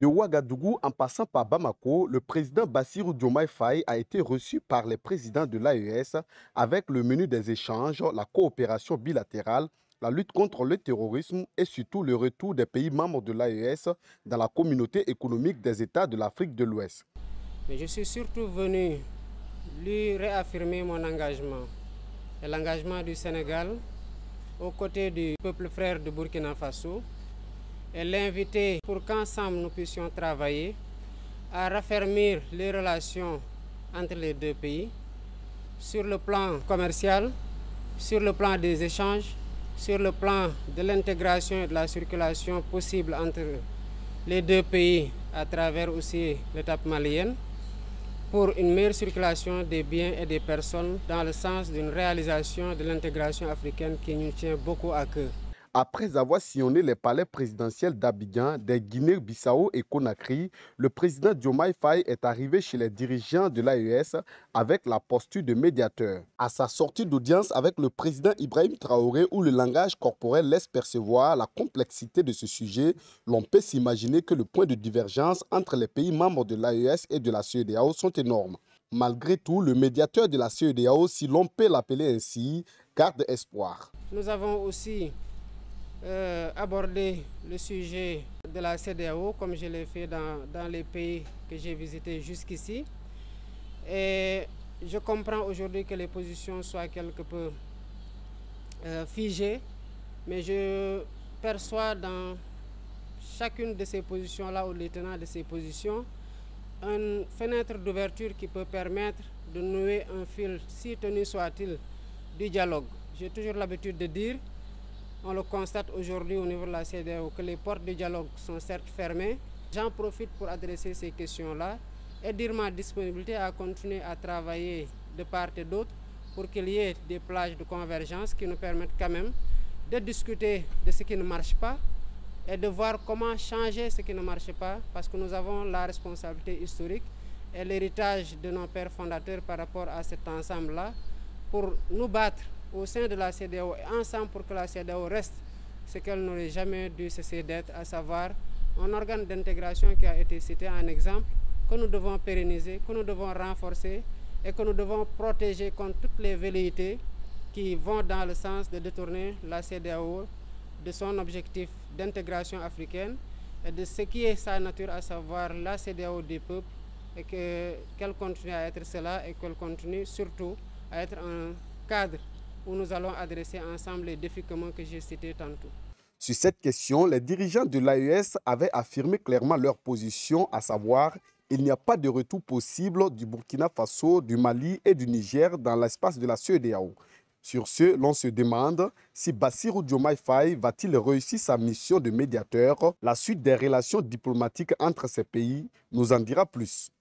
De Ouagadougou en passant par Bamako, le président Bassirou Diomaye Faye a été reçu par les présidents de l'AES avec le menu des échanges, la coopération bilatérale, la lutte contre le terrorisme et surtout le retour des pays membres de l'AES dans la communauté économique des États de l'Afrique de l'Ouest. Mais je suis surtout venu lui réaffirmer mon engagement et l'engagement du Sénégal aux côtés du peuple frère de Burkina Faso et l'inviter pour qu'ensemble nous puissions travailler à raffermir les relations entre les deux pays sur le plan commercial, sur le plan des échanges, sur le plan de l'intégration et de la circulation possible entre les deux pays à travers aussi l'étape malienne pour une meilleure circulation des biens et des personnes dans le sens d'une réalisation de l'intégration africaine qui nous tient beaucoup à cœur. Après avoir sillonné les palais présidentiels d'Abidjan, de Guinée-Bissau et Conakry, le président Diomaye Faye est arrivé chez les dirigeants de l'AES avec la posture de médiateur. À sa sortie d'audience avec le président Ibrahim Traoré, où le langage corporel laisse percevoir la complexité de ce sujet, l'on peut s'imaginer que le point de divergence entre les pays membres de l'AES et de la CEDEAO sont énormes. Malgré tout, le médiateur de la CEDEAO, si l'on peut l'appeler ainsi, garde espoir. Nous avons aussi aborder le sujet de la CEDEAO comme je l'ai fait dans les pays que j'ai visités jusqu'ici. Et je comprends aujourd'hui que les positions soient quelque peu figées, mais je perçois dans chacune de ces positions-là ou les tenants de ces positions une fenêtre d'ouverture qui peut permettre de nouer un fil, si tenu soit-il, du dialogue. J'ai toujours l'habitude de dire, on le constate aujourd'hui au niveau de la CEDEAO, que les portes du dialogue sont certes fermées. J'en profite pour adresser ces questions-là et dire ma disponibilité à continuer à travailler de part et d'autre pour qu'il y ait des plages de convergence qui nous permettent quand même de discuter de ce qui ne marche pas et de voir comment changer ce qui ne marche pas, parce que nous avons la responsabilité historique et l'héritage de nos pères fondateurs par rapport à cet ensemble-là pour nous battre au sein de la CEDEAO et ensemble pour que la CEDEAO reste ce qu'elle n'aurait jamais dû cesser d'être, à savoir un organe d'intégration qui a été cité en exemple, que nous devons pérenniser, que nous devons renforcer et que nous devons protéger contre toutes les velléités qui vont dans le sens de détourner la CEDEAO de son objectif d'intégration africaine et de ce qui est sa nature, à savoir la CEDEAO des peuples, et qu'elle continue à être cela et qu'elle continue surtout à être un cadre où nous allons adresser ensemble les défis communs que j'ai cités tantôt. Sur cette question, les dirigeants de l'AES avaient affirmé clairement leur position, à savoir qu'il n'y a pas de retour possible du Burkina Faso, du Mali et du Niger dans l'espace de la CEDEAO. Sur ce, l'on se demande si Bassirou Diomaye Faye va-t-il réussir sa mission de médiateur. La suite des relations diplomatiques entre ces pays nous en dira plus.